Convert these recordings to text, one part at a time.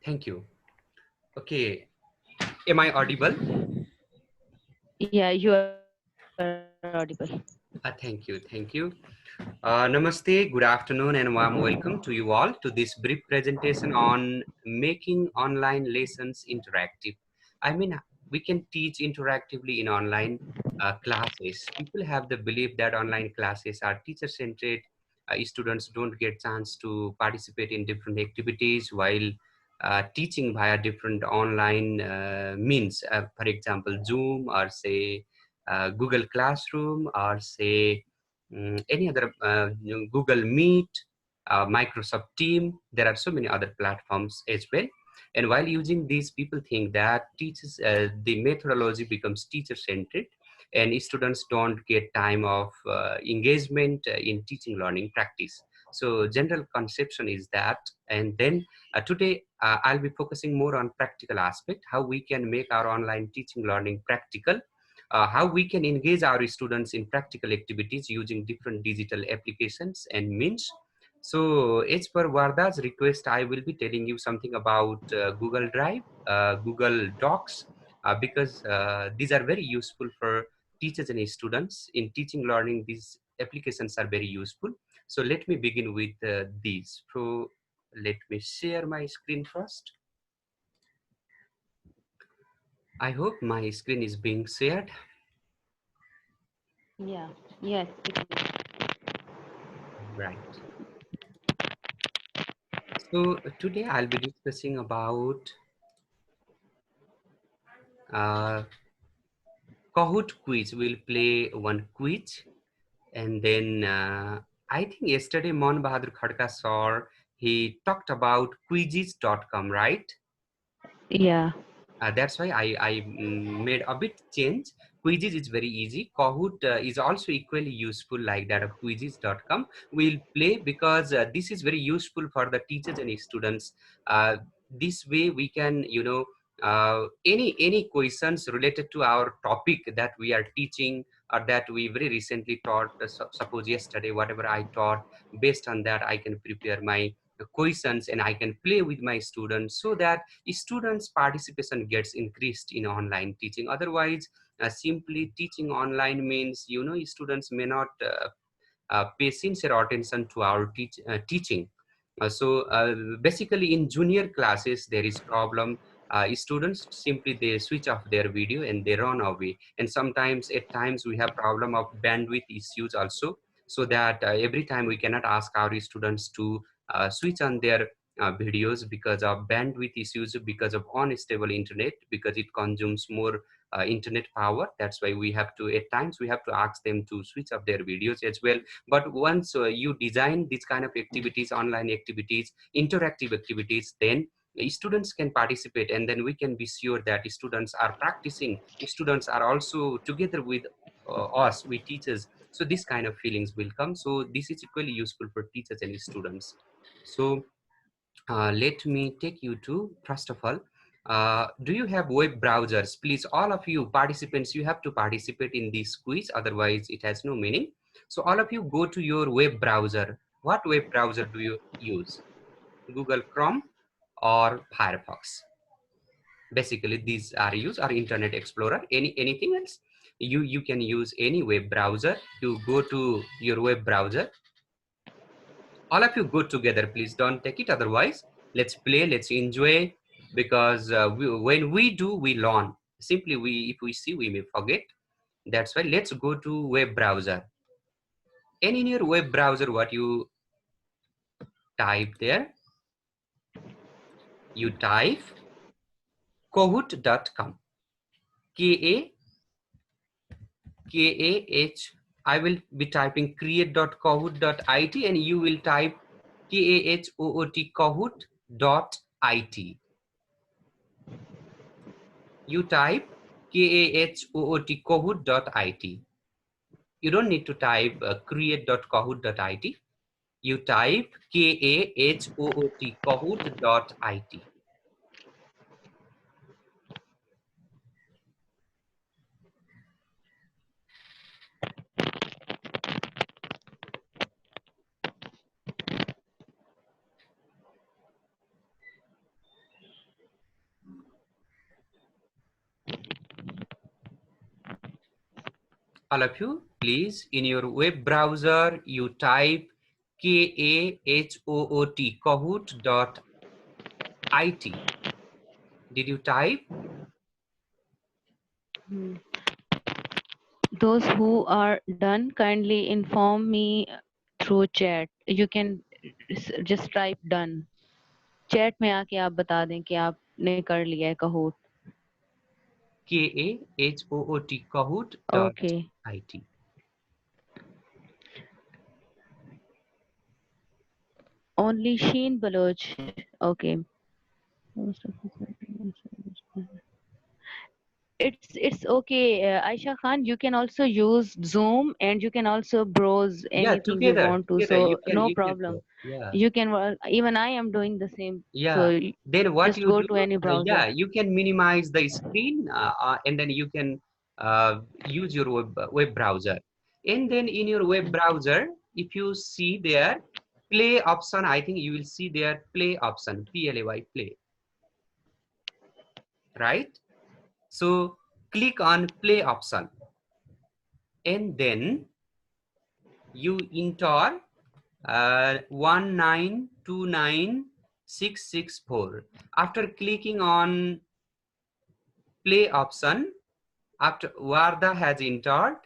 Thank you. Okay, am I audible? Yeah, you are audible. Thank you. Thank you. Namaste, good afternoon, and warm welcome to you all to this brief presentation on making online lessons interactive. I mean, we can teach interactively in online classes. People have the belief that online classes are teacher-centered. Students don't get chance to participate in different activities while teaching via different online means. For example, Zoom or say Google Classroom or say any other Google Meet, Microsoft Team. There are so many other platforms as well. And while using these, people think that teachers the methodology becomes teacher centered, and students don't get time of engagement in teaching learning practice. So general conception is that, and then today I'll be focusing more on practical aspect, how we can make our online teaching learning practical, how we can engage our students in practical activities using different digital applications and means. So as per Varda's request, I will be telling you something about Google Drive, Google Docs, because these are very useful for teachers and students in teaching learning. These applications are very useful. So let me begin with these. So let me share my screen first. I hope my screen is being shared. Yeah, yes, it is. Right. So today I'll be discussing about uh, Kahoot quiz. We'll play one quiz, and then I think yesterday Mon Bahadur Khadka sir, he talked about quizzes.com, right? Yeah, That's why I made a bit change. Quizzes is very easy. Kahoot is also equally useful like that of quizzes.com. We'll play because this is very useful for the teachers and students. This way we can, any questions related to our topic that we are teaching or that we very recently taught, suppose yesterday, whatever I taught, based on that, I can prepare my questions and I can play with my students so that students participation gets increased in online teaching. Otherwise simply teaching online means students may not pay sincere attention to our teaching. Basically in junior classes there is problem. Students simply they switch off their video and they run away, and sometimes at times we have problem of bandwidth issues also, so that every time we cannot ask our students to switch on their videos because of bandwidth issues, because of unstable internet, because it consumes more internet power. That's why we have to, at times we have to ask them to switch off their videos as well. But once you design these kind of activities, online activities, interactive activities, then students can participate, and then we can be sure that students are practicing, students are also together with us, we teachers. So this kind of feelings will come. So this is equally useful for teachers and students. So let me take you to, first of all, do you have web browsers? Please, all of you participants, you have to participate in this quiz, otherwise it has no meaning. So all of you go to your web browser. What web browser do you use? Google Chrome or Firefox? Basically these are used, or Internet Explorer, anything else. You can use any web browser. You go to your web browser. All of you go together, please don't take it, otherwise let's play, let's enjoy, because when we do, we learn. Simply we, if we see, we may forget. That's why let's go to web browser. And in your web browser, what you type there, you type kahoot.com. K-A-K-A-H. I will be typing create.kahoot.it, and you will type K-A-H-O-O-T kahoot.it. You type Kahoot kahoot.it. You don't need to type create.kahoot.it. You type Kahoot kahoot.it. All of you, please, in your web browser, you type Kahoot, kahoot.it. Did you type? Hmm. Those who are done, kindly inform me through chat. You can just type done. Chat में आके आप बता दें कि आपने कर लिया है Kahoot. Kahoot, Okay. kahoot.it. Only Sheen Baloch. Okay. It's okay, Aisha Khan. You can also use Zoom and you can also browse Yeah, anything you together, want to. together, So no you can problem. go. Yeah. You can even I am doing the same. Yeah, So then what just you go do, to any browser. yeah, you can minimize the screen, and then you can use your web browser. And then in your web browser, if you see there play option, I think you will see there play option, play, play, right? So click on play option, and then you enter 1929664. After clicking on play option, after Warda has entered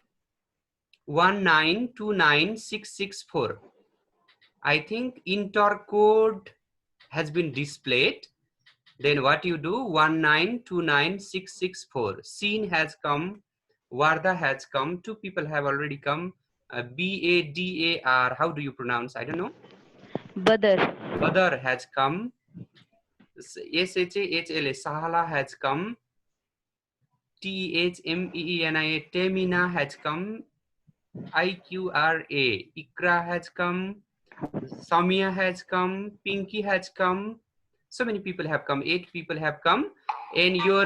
1929664. I think enter code has been displayed. Then what you do, 1929664. Scene has come, Warda has come, two people have already come. Badar, how do you pronounce? I don't know. Badar. Badar has come. Shahla, Sahala has come. Thmeenia, Temina has come. IQRA, Ikra has come, Samia has come, Pinky has come. So many people have come, 8 people have come. And your,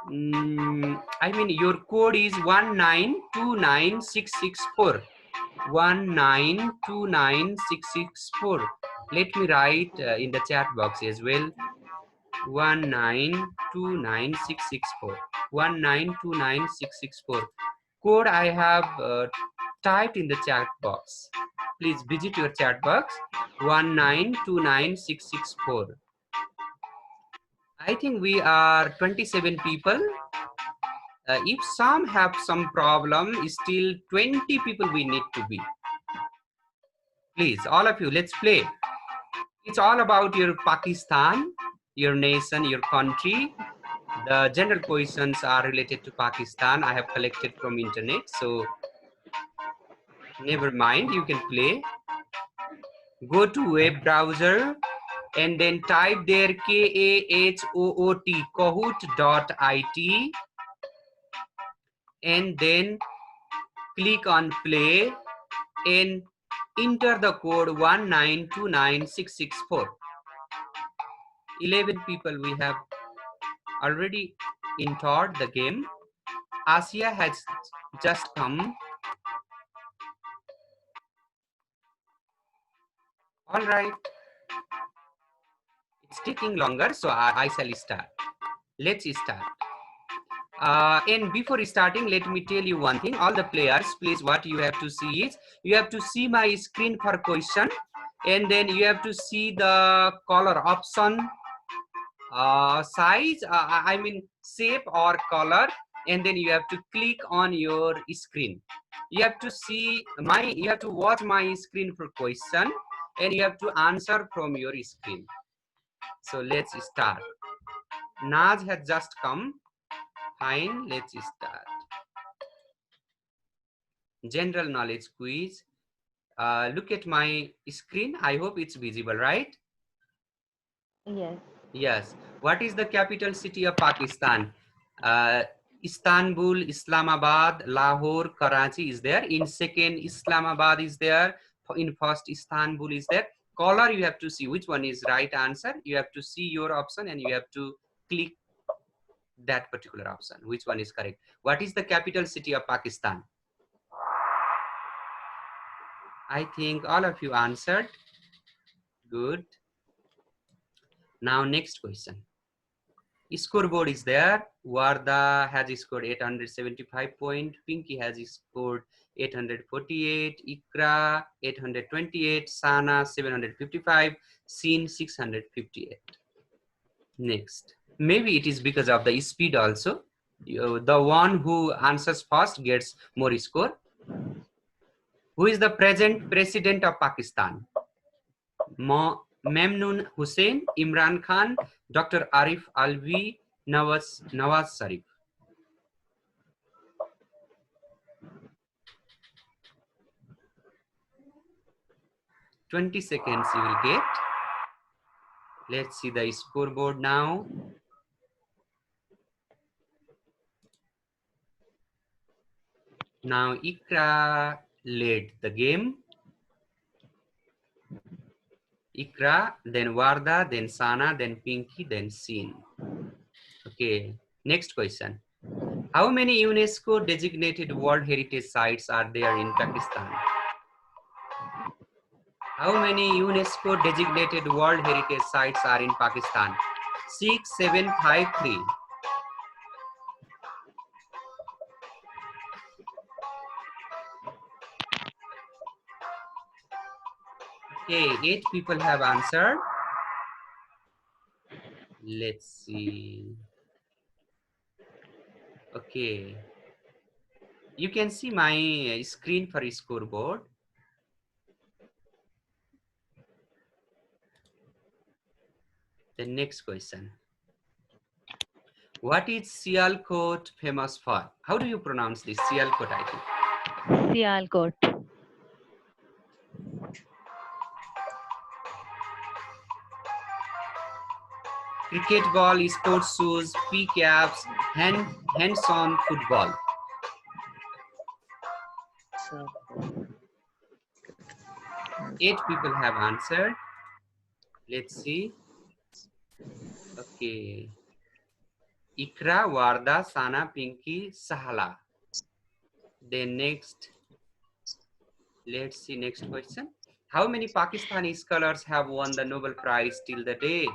your code is 1929664. 1929664. Let me write in the chat box as well. 1929664. 1929664. Code I have typed in the chat box. Please visit your chat box. 1929664. I think we are 27 people. If some have some problem, still 20 people we need to be. Please, all of you, let's play. It's all about your Pakistan, your nation, your country. The general questions are related to Pakistan. I have collected from internet, so never mind, you can play. Go to web browser and then type there kahoot.it, and then click on play and enter the code 1929664. 11 people we have already entered the game. Asia has just come. All right, it's taking longer, so I shall start. Let's start. And before starting, let me tell you one thing. All the players, please, what you have to see is, you have to see my screen for question, and then you have to see the color option, size, shape or color, and then you have to click on your screen. You have to see you have to watch my screen for question, and you have to answer from your screen. So let's start. Naz has just come. Fine, let's start. General knowledge quiz. Look at my screen. I hope it's visible, right? Yes. Yes. What is the capital city of Pakistan? Istanbul, Islamabad, Lahore, Karachi is there. In second, Islamabad is there. In first, Istanbul is there. Color, you have to see which one is right answer. You have to see your option and you have to click that particular option. Which one is correct? What is the capital city of Pakistan? I think all of you answered. Good. Now next question. Scoreboard is there. Warda has scored 875 points. Pinky has scored 848. Ikra 828. Sana 755. Sin 658. Next. Maybe it is because of the speed also. The one who answers first gets more score. Who is the present president of Pakistan? Memnoon Hussain, Imran Khan, Dr. Arif Alvi, Nawaz Sharif. 20 seconds you will get. Let's see the scoreboard now. Now Ikra led the game. Ikra, then Warda, then Sana, then Pinky, then Sin. Okay, next question. How many UNESCO designated World Heritage Sites are there in Pakistan? How many UNESCO designated World Heritage Sites are in Pakistan? 6, 7, 5, 3. Okay, 8 people have answered. Let's see. Okay. You can see my screen for scoreboard. The next question. What is Sialkot famous for? How do you pronounce this? Sialkot, I think. Sialkot. Cricket ball, sports shoes, pea caps, hands-on football. Sir. 8 people have answered. Let's see. Okay. Ikra, Warda, Sana, Pinky, Sahala. Then next, let's see next question. How many Pakistani scholars have won the Nobel Prize till the date?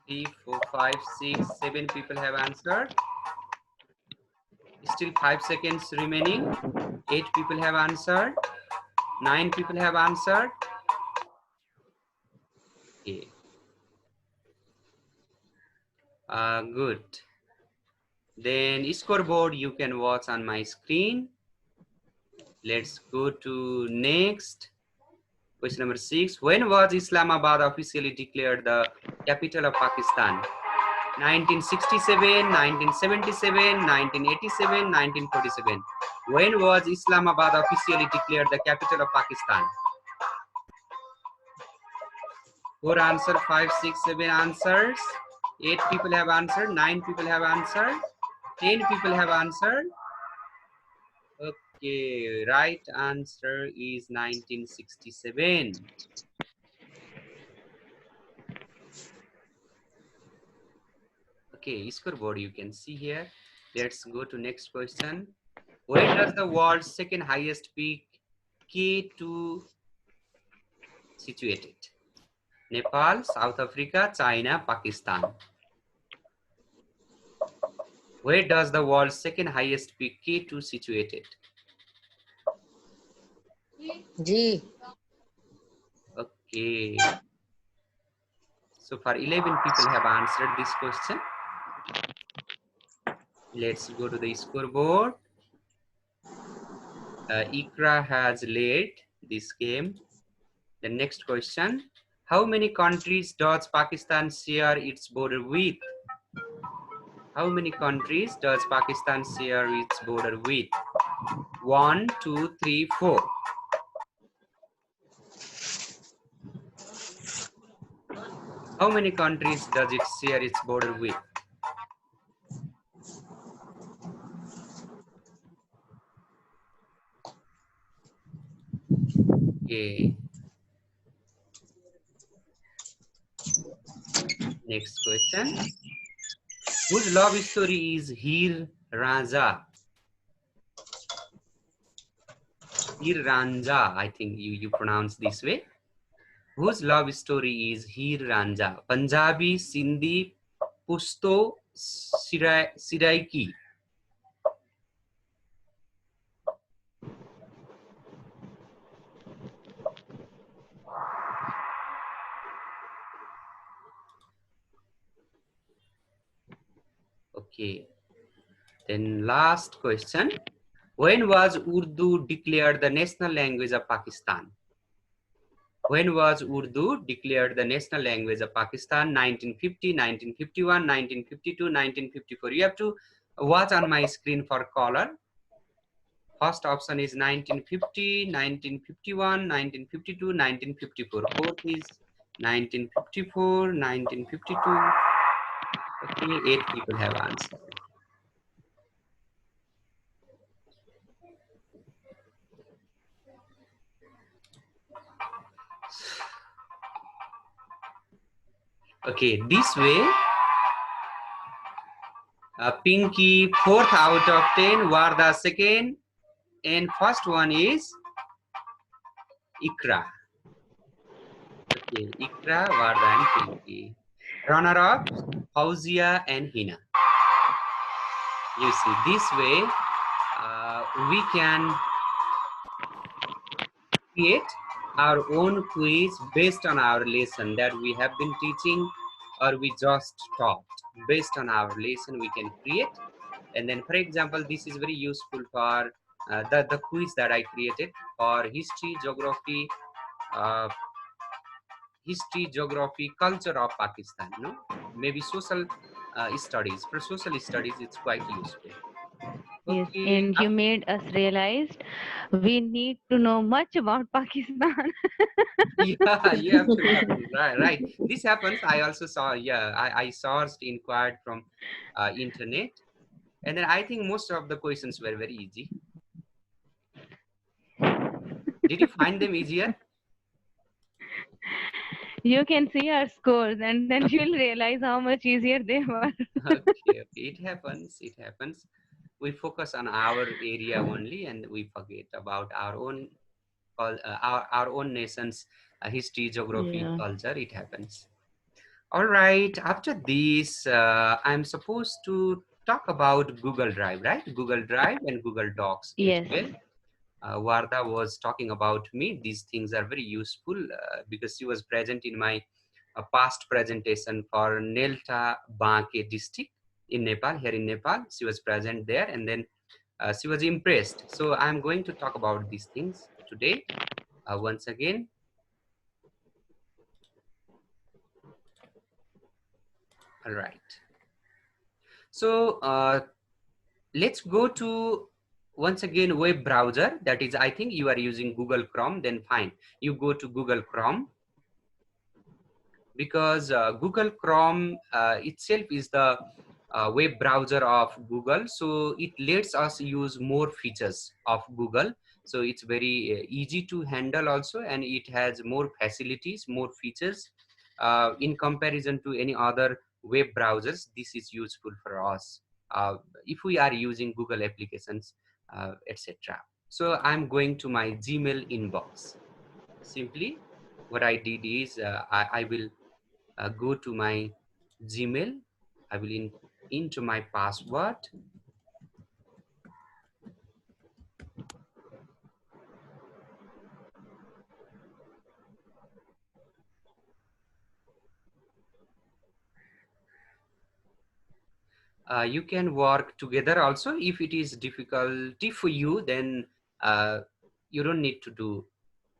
3, 4, 5, 6, 7 people have answered. Still 5 seconds remaining. 8 people have answered. 9 people have answered. Okay. Good. Then scoreboard you can watch on my screen. Let's go to next. Question number 6. When was Islamabad officially declared the capital of Pakistan? 1967, 1977, 1987, 1947. When was Islamabad officially declared the capital of Pakistan? 4 answer, 5, 6, 7 answers. 8 people have answered, 9 people have answered, 10 people have answered. Okay, right answer is 1967. Okay, scoreboard you can see here. Let's go to next question. Where does the world's second highest peak K2 situated? Nepal, South Africa, China, Pakistan. Where does the world's second highest peak K2 situated? G. Okay. So far 11 people have answered this question. Let's go to the scoreboard. Ikra has led this game. The next question. How many countries does Pakistan share its border with? How many countries does Pakistan share its border with? 1, 2, 3, 4. How many countries does it share its border with? Okay. Next question. Whose love story is Heer Raja? Hir Ranja, I think you pronounce this way. Whose love story is Hir Ranja? Punjabi, Sindhi, Pushto, Siraiki. Okay. Then last question. When was Urdu declared the national language of Pakistan? When was Urdu declared the national language of Pakistan? 1950, 1951, 1952, 1954. You have to watch on my screen for caller. First option is 1950, 1951, 1952, 1954. Fourth is 1954, 1952. Okay, 8 people have answered. Okay, this way, Pinky 4th out of 10, Warda 2nd, and first one is Ikra. Okay, Ikra, Warda, and Pinky. Runner-up, Fauzia and Hina. You see, this way we can create our own quiz based on our lesson that we have been teaching or we just taught. Based on our lesson, we can create. And then, for example, this is very useful for the quiz that I created for history, geography, culture of Pakistan. No, maybe social studies. For social studies, it's quite useful. Yes, Okay. and you made us realize we need to know much about Pakistan. Yeah, you have to learn. Right. This happens. I also saw. Yeah, I searched, inquired from internet, and then I think most of the questions were very easy. Did you find them easier? You can see our scores, and then you'll realize how much easier they were. Okay. It happens. It happens. We focus on our area only, and we forget about our own our own nation's history, geography, Yeah. culture. It happens. All right. After this, I'm supposed to talk about Google Drive, right? Google Drive and Google Docs as Yes. well. Warda was talking about me. These things are very useful because she was present in my past presentation for Nelta Banke district in Nepal, here in Nepal. She was present there, and then she was impressed. So I'm going to talk about these things today once again. All right. So let's go to once again web browser. That is, I think you are using Google Chrome. Then fine, you go to Google Chrome, because Google Chrome itself is the web browser of Google, so it lets us use more features of Google. So it's very easy to handle also, and it has more facilities, more features in comparison to any other web browsers. This is useful for us if we are using Google applications, etc. So I'm going to my Gmail inbox. Simply what I did is I will go to my Gmail. I will into my password. You can work together also. If it is difficulty for you, then you don't need to do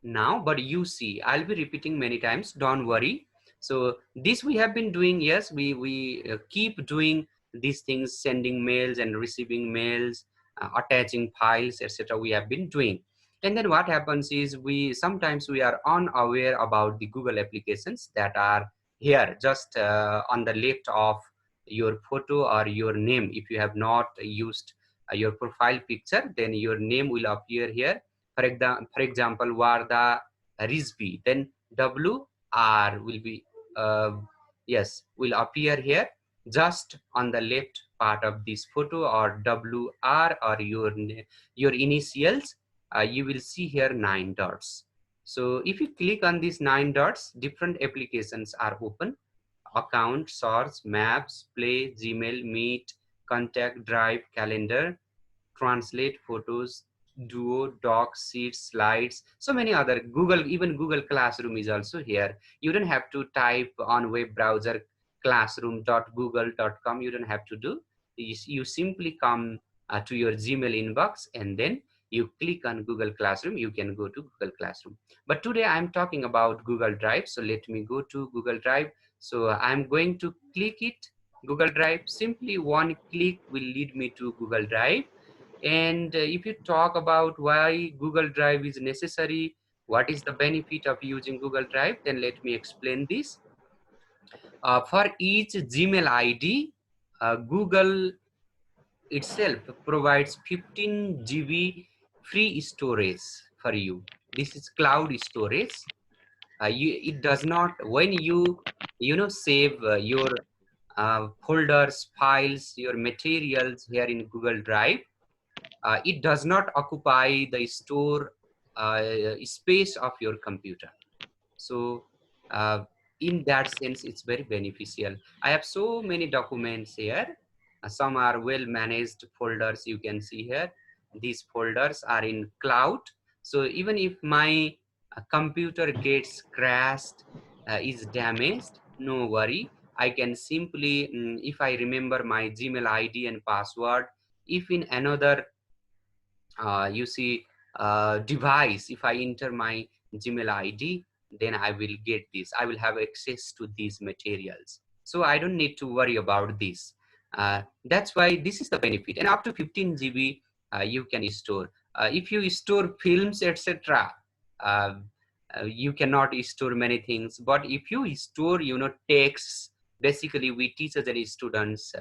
now, but you see, I'll be repeating many times, don't worry. So this we have been doing. Yes, we keep doing these things, sending mails and receiving mails, attaching files, etc. We have been doing. And then what happens is we sometimes we are unaware about the Google applications that are here just on the left of your photo or your name. If you have not used your profile picture, then your name will appear here. For example, Warda Rizvi, then WR will be, yes, will appear here just on the left part of this photo, or WR or your initials you will see here 9 dots. So if you click on these 9 dots, different applications are open: account, source, maps, play, Gmail, meet, contact, drive, calendar, translate, photos, duo, docs, sheets, slides, so many other. Google, even Google Classroom is also here. You don't have to type on web browser classroom.google.com. You don't have to do. You simply come to your Gmail inbox, and then you click on Google Classroom. You can go to Google Classroom. But today I'm talking about Google Drive. So let me go to Google Drive. So I'm going to click it, Google Drive. Simply one click will lead me to Google Drive. And if you talk about why Google Drive is necessary, what is the benefit of using Google Drive, then let me explain this. For each Gmail ID, Google itself provides 15 GB free storage for you. This is cloud storage. It does not, when save your folders, files, your materials here in Google Drive, it does not occupy the store space of your computer. So uh, in that sense, it's very beneficial. I have so many documents here. Some are well managed folders. You can see here, these folders are in cloud. So even if my computer gets crashed, is damaged, no worry. I can simply, if I remember my Gmail ID and password, if in another you see device, if I enter my Gmail ID, then I will get this. I will have access to these materials. So I don't need to worry about this. That's why this is the benefit. And up to 15 GB you can store. If you store films, etc., uh, you cannot store many things. But if you store, texts, basically we teachers and students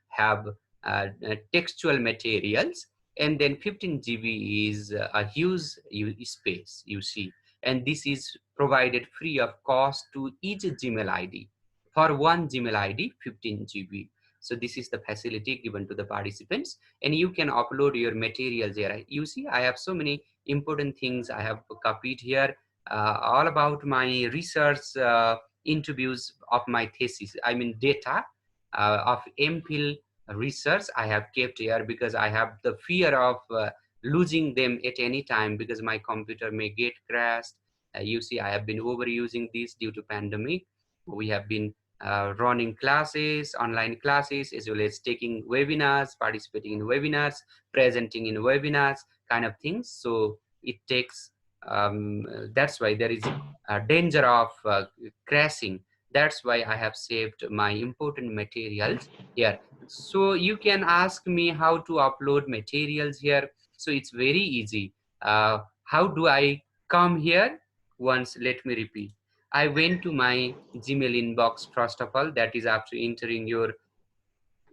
have textual materials, and then 15 GB is a huge space, you see. And this is provided free of cost to each Gmail ID. For one Gmail ID, 15 GB. So this is the facility given to the participants, and you can upload your materials here. You see, I have so many important things I have copied here, all about my research interviews of my thesis. I mean, data of MPhil research I have kept here, because I have the fear of losing them at any time, because my computer may get crashed. You see, I have been overusing this due to pandemic. We have been running classes, online classes, as well as taking webinars, participating in webinars, presenting in webinars, kind of things. So it takes, that's why there is a danger of crashing. That's why I have saved my important materials here. So you can ask me how to upload materials here. So it's very easy. How do I come here? Once, let me repeat. I went to my Gmail inbox first of all. That is after entering your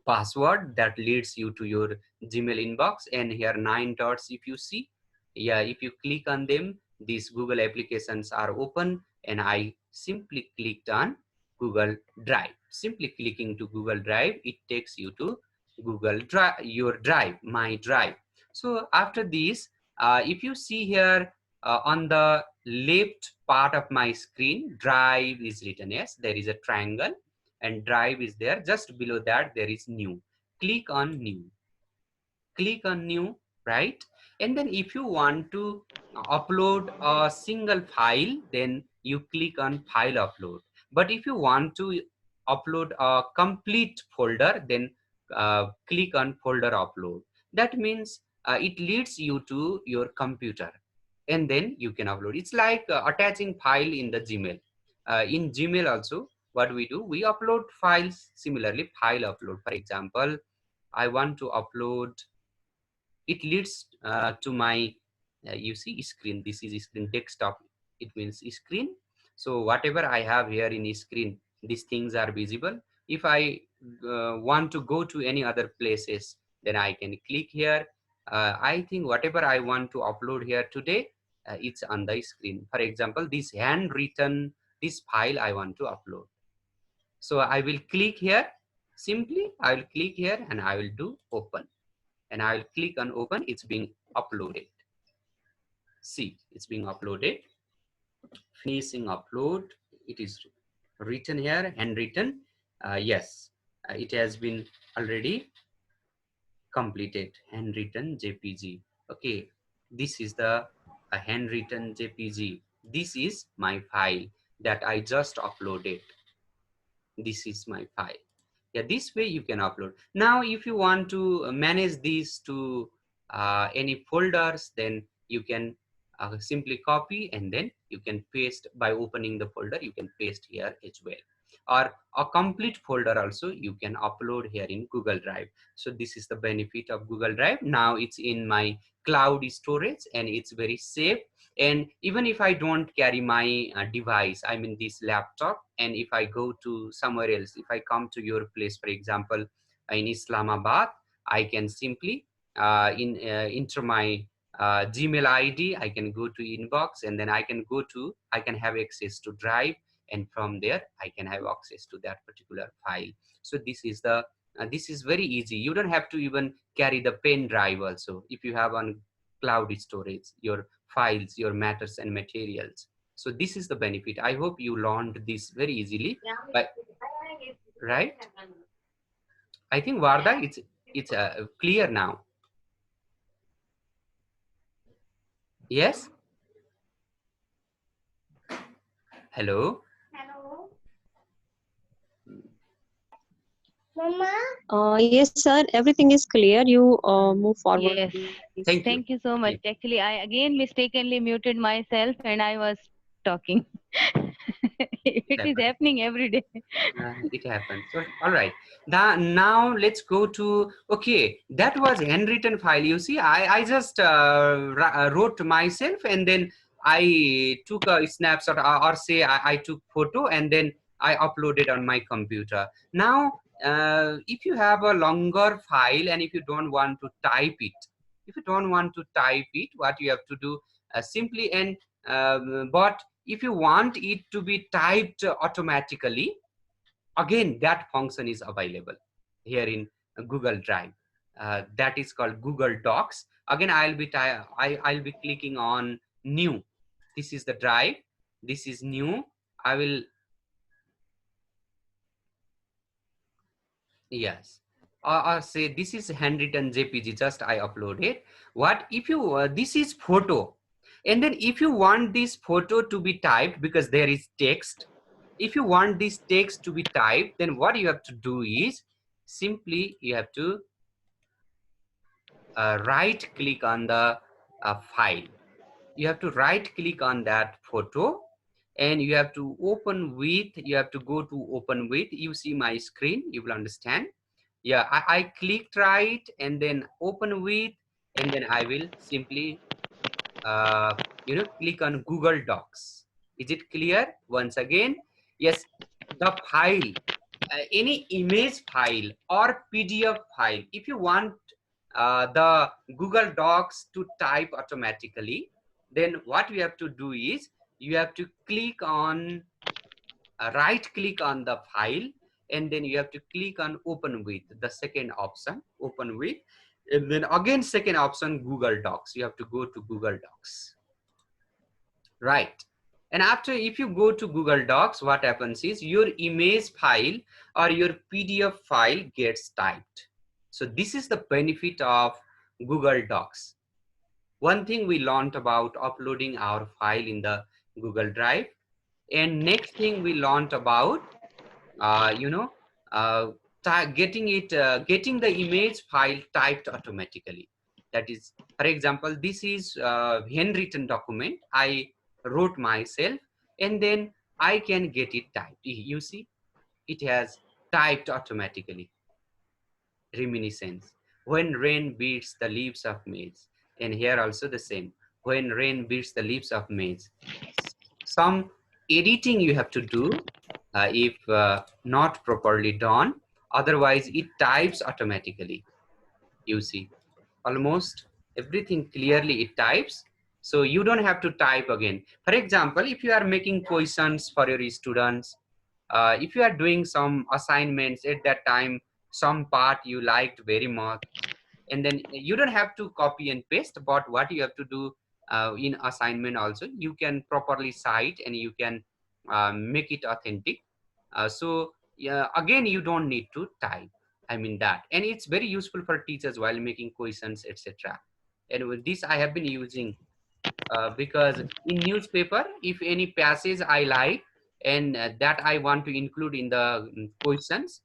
password that leads you to your Gmail inbox. And here 9 dots, if you see, yeah, if you click on them, these Google applications are open, and I simply clicked on Google Drive. Simply clicking to Google Drive, it takes you to Google Drive, your Drive, my Drive. So after this, if you see here on the left part of my screen, Drive is written. Yes, there is a triangle, and Drive is there. Just below that there is new. Click on new. Click on new, right? And then if you want to upload a single file, then you click on file upload. But if you want to upload a complete folder, then click on folder upload. That means it leads you to your computer, and then you can upload. It's like attaching file in the Gmail. In Gmail also, what we do, we upload files. Similarly, file upload. For example, I want to upload, it leads to my you see screen. This is screen, desktop, it means screen. So whatever I have here in screen, these things are visible. If I want to go to any other places, then I can click here. I think whatever I want to upload here today, it's on the screen. For example, this handwritten, this file I want to upload. So I will click here. Simply I will click here and I will do open, and I'll click on open. It's being uploaded. See, it's being uploaded. Finishing upload. It is written here, handwritten. Yes, it has been already completed. Handwritten JPG. Okay, this is the handwritten JPG. This is my file that I just uploaded. This is my file. Yeah, this way you can upload. Now if you want to manage these to any folders, then you can simply copy and then you can paste. By opening the folder you can paste here as well, or a complete folder also you can upload here in Google Drive. So this is the benefit of Google Drive. Now it's in my cloud storage and it's very safe. And even if I don't carry my device, I mean this laptop, and if I go to somewhere else, if I come to your place, for example, in Islamabad, I can simply enter my Gmail ID, I can go to inbox, and then I can have access to Drive, and from there I can have access to that particular file. So this is very easy. You don't have to even carry the pen drive also. If you have on cloud storage, your files, your matters and materials. So this is the benefit. I hope you learned this very easily. But right, I think Varda, it's clear now. Yes. Hello. Mama? Yes, sir. Everything is clear. You move forward, Yes. please. Thank you so much. Actually, I again mistakenly muted myself and I was talking. It is happening every day. It happens. So, all right. Now let's go to, okay, that was handwritten file. You see, I just wrote myself, and then I took a snapshot, or say I took photo, and then I uploaded on my computer. Now, if you have a longer file and if you don't want to type it, what you have to do simply, and but if you want it to be typed automatically, again that function is available here in Google Drive. That is called Google Docs. Again, I'll be clicking on new. This is the drive. This is new. I will, yes, or say this is handwritten JPG, just I uploaded. What if you this is photo, and then if you want this photo to be typed, because there is text, if you want this text to be typed, then what you have to do is simply you have to right click on the file. You have to right click on that photo, and you have to open with, you have to go to open with. You see my screen, you will understand. Yeah, I clicked right, and then open with, and then I will simply click on Google Docs. Is it clear? Once again, yes, the file, any image file or PDF file, if you want the Google Docs to type automatically, then what you have to do is you have to click on right click on the file, and then you have to click on open with, the second option, open with, and then again second option, Google Docs. You have to go to Google Docs, right? And after, if you go to Google Docs, what happens is your image file or your PDF file gets typed. So this is the benefit of Google Docs. One thing we learned about uploading our file in the Google Drive, and next thing we learned about getting the image file typed automatically. That is, for example, this is handwritten document I wrote myself, and then I can get it typed. You see, it has typed automatically. Reminiscence, when rain beats the leaves of maize, and here also the same, when rain beats the leaves of maize. Some editing you have to do if not properly done, otherwise it types automatically. You see, almost everything clearly it types, so you don't have to type again. For example, if you are making questions for your students, if you are doing some assignments at that time, some part you liked very much, and then you don't have to copy and paste, but what you have to do, in assignment also you can properly cite and you can make it authentic. So yeah, again you don't need to type, I mean that, and it's very useful for teachers while making questions, etc. And with this I have been using, because in newspaper if any passage I like and that I want to include in the questions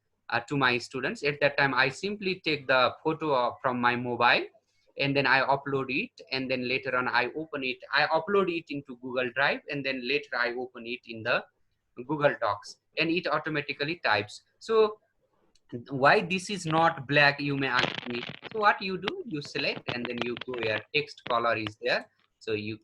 to my students, at that time I simply take the photo from my mobile and then I upload it, and then later on I open it, I upload it into Google Drive, and then later I open it in the Google Docs, and it automatically types. So why this is not black, you may ask me. So what you do, you select and then you go here, text color is there, so you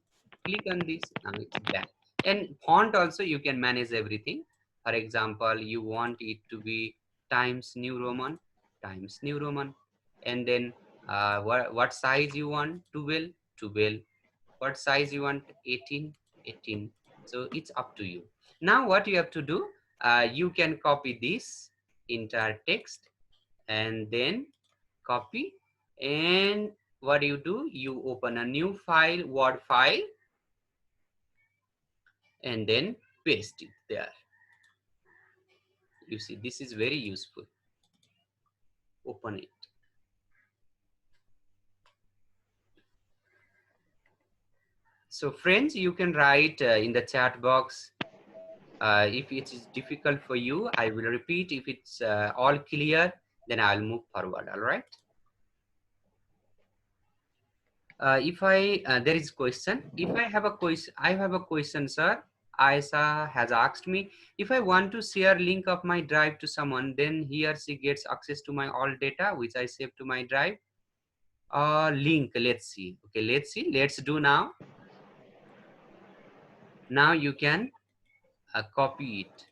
click on this, now it's black. And font also you can manage everything. For example, you want it to be Times New Roman, Times New Roman, and then what size you want, 12, 12, what size you want, 18, 18. So it's up to you. Now what you have to do, you can copy this entire text and then copy, and what do, you open a new file, Word file, and then paste it there. You see, this is very useful. Open it. So friends, you can write in the chat box. If it is difficult for you, I will repeat. If it's all clear, then I'll move forward. All right. If I there is question. If I have a question, I have a question, sir. Aisa has asked me, if I want to share link of my drive to someone, then he or she gets access to my all data which I save to my drive. Link. Let's see. Okay, let's see. Let's do now. Now you can copy it.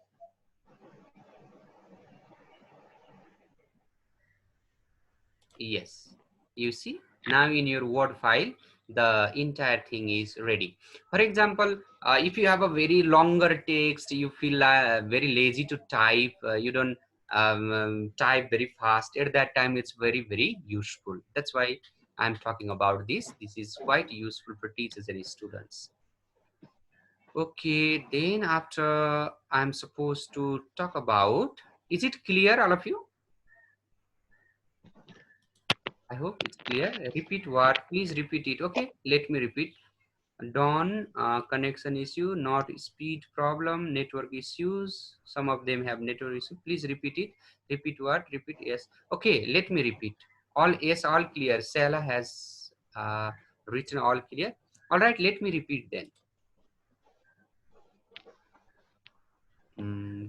Yes, you see now in your Word file the entire thing is ready. For example, if you have a very longer text, you feel very lazy to type, you don't type very fast, at that time it's very useful. That's why I'm talking about this. This is quite useful for teachers and students. Okay, then after I'm supposed to talk about, is it clear all of you? I hope it's clear. Repeat what? Please repeat it. Okay, let me repeat. Dawn, connection issue, not speed problem, network issues. Some of them have network issue. Please repeat it. Repeat what? Repeat yes. Okay, let me repeat. All yes, all clear. Sela has written all clear. All right, let me repeat then.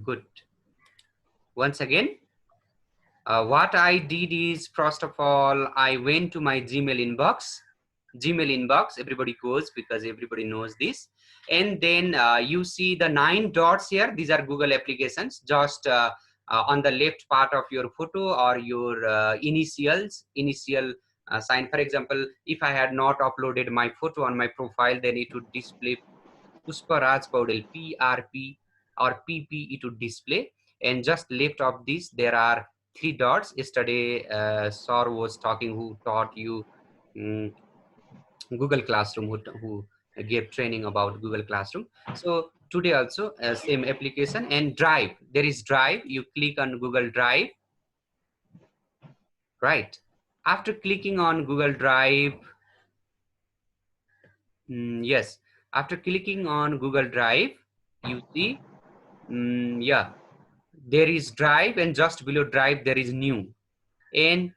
Good. Once again, what I did is, first of all, I went to my Gmail inbox. Gmail inbox, everybody goes because everybody knows this. And then you see the 9 dots here. These are Google applications. Just on the left part of your photo or your initial sign. For example, if I had not uploaded my photo on my profile, then it would display Pusparaj Paudel, PRP or PP, it would display. And just left of this, there are 3 dots. Yesterday, Sir was talking, who taught you um, Google Classroom, who gave training about Google Classroom. So today also same application. And Drive. There is Drive. You click on Google Drive, right? After clicking on Google Drive, yes. After clicking on Google Drive, you see, yeah, there is Drive, and just below Drive there is New. And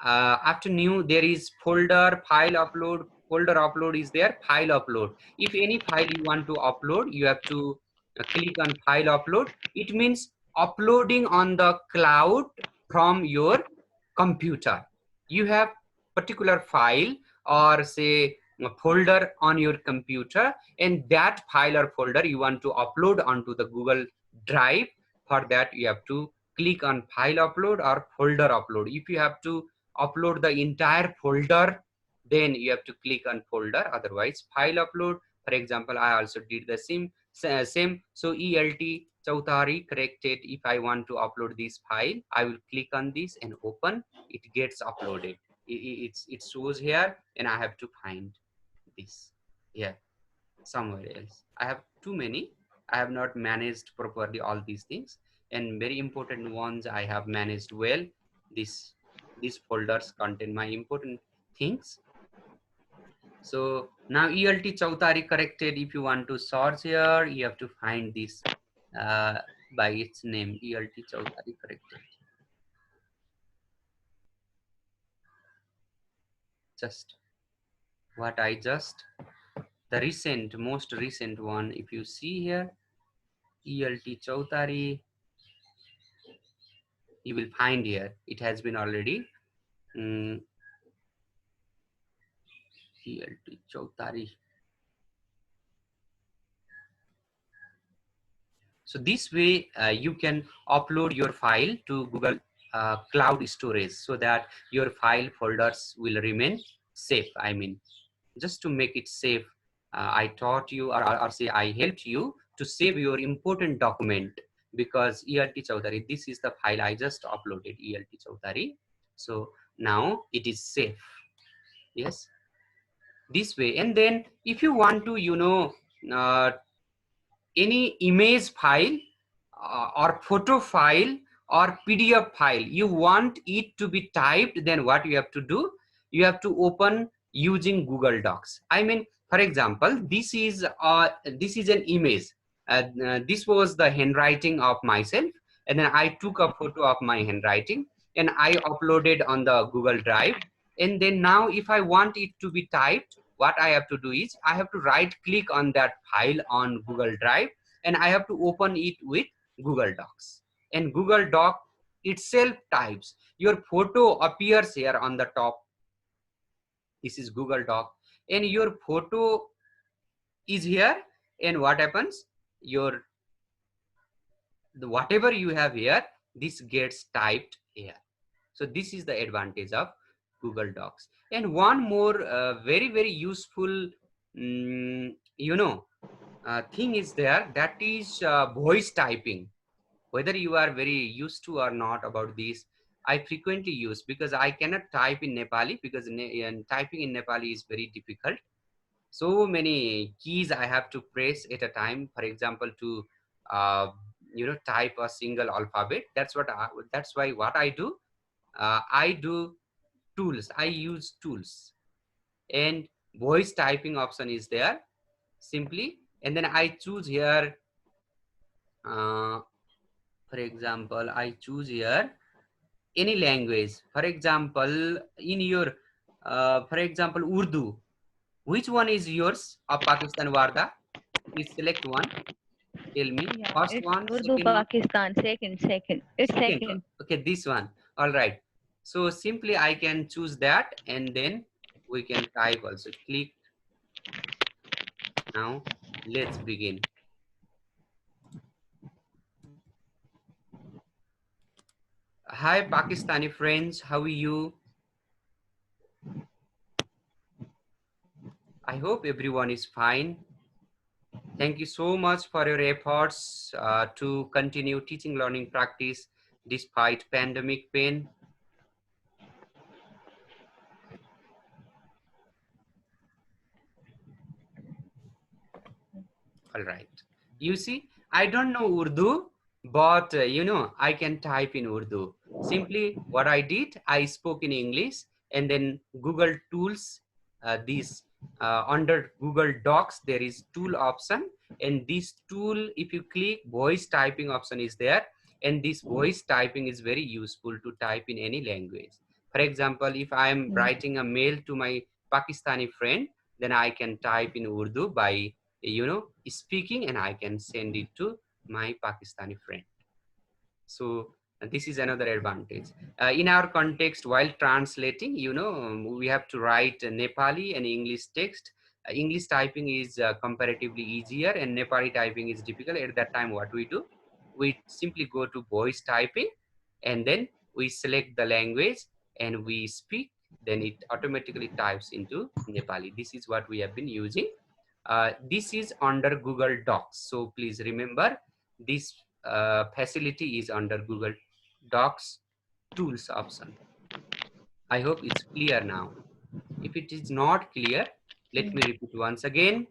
after New there is folder, file upload. Folder upload is there, file upload. If any file you want to upload, you have to click on file upload. It means uploading on the cloud from your computer. You have particular file or say a folder on your computer, and that file or folder you want to upload onto the Google Drive. For that you have to click on file upload or folder upload. If you have to upload the entire folder, then you have to click on folder, otherwise file upload. For example, I also did the same. So ELT Chautari corrected. If I want to upload this file, I will click on this and open. It gets uploaded. It shows here, and I have to find this. Yeah, somewhere else. I have too many. I have not managed properly all these things, and very important ones I have managed well. This these folders contain my important things. So now ELT Chautari corrected. If you want to search here, you have to find this uh, by its name, ELT Chautari corrected. Just what I just, the recent, most recent one, if you see here, ELT Chautari, you will find here, it has been already, ELT Chautari. So this way you can upload your file to Google Cloud Storage so that your file folders will remain safe. I mean, just to make it safe, I taught you or say I helped you to save your important document, because ELT Chaudhary, this is the file I just uploaded, ELT Chaudhary. So now it is safe. Yes, this way. And then if you want to, uh, any image file or photo file or PDF file, you want it to be typed, then what you have to do, you have to open using Google Docs. I mean, for example, this is an image. This was the handwriting of myself, and then I took a photo of my handwriting and I uploaded on the Google Drive. And then now if I want it to be typed, what I have to do is I have to right click on that file on Google Drive, and I have to open it with Google Docs. And Google Doc itself types. Your photo appears here on the top. This is Google Doc. And your photo is here. And what happens? Whatever you have here, this gets typed here. So this is the advantage of Google Docs. And one more very, very useful, thing is there, that is voice typing. Whether you are very used to or not about this, I frequently use, because I cannot type in Nepali, because typing in Nepali is very difficult. So many keys I have to press at a time, for example, to type a single alphabet. That's why what I do, I do tools. I use tools, and voice typing option is there simply. And then I choose here, for example, I choose here any language. For example, in your, for example, Urdu. Which one is yours of Pakistan, Warda? Please select one. Tell me. Yeah, First it's one, Urdu second one, Pakistan. Second. It's second. second. Okay, this one. All right. So simply I can choose that, and then we can type also. Click. Now let's begin. Hi, Pakistani friends. How are you? I hope everyone is fine. Thank you so much for your efforts to continue teaching learning practice despite pandemic pain. All right. You see, I don't know Urdu, but I can type in Urdu. Simply what I did, I spoke in English, and then Google Tools, this under Google Docs, there is tool option, and this tool, if you click, voice typing option is there, and this voice typing is very useful to type in any language. For example, if I am writing a mail to my Pakistani friend, then I can type in Urdu by speaking, and I can send it to my Pakistani friend. So this is another advantage. In our context, while translating, we have to write Nepali and English text. English typing is comparatively easier, and Nepali typing is difficult. At that time, what we do, we simply go to voice typing, and then we select the language and we speak, then it automatically types into Nepali. This is what we have been using. This is under Google Docs. So please remember, this facility is under Google Docs tools option. I hope it's clear now. If it is not clear, Let me repeat once again.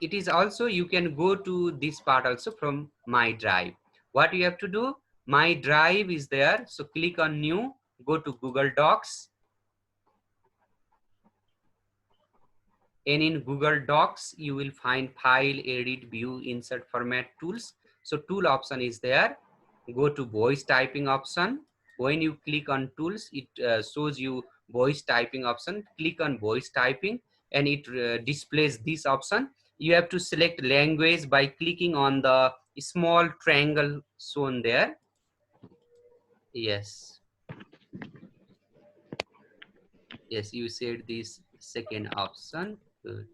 It is also, you can go to this part also from my drive. What you have to do, my drive is there, so click on new, go to Google Docs, and in Google Docs you will find file, edit, view, insert, format, tools. So tool option is there. Go to voice typing option. When you click on tools, it shows you voice typing option. Click on voice typing and it displays this option. You have to select language by clicking on the small triangle shown there. Yes, yes, you said this second option. Good.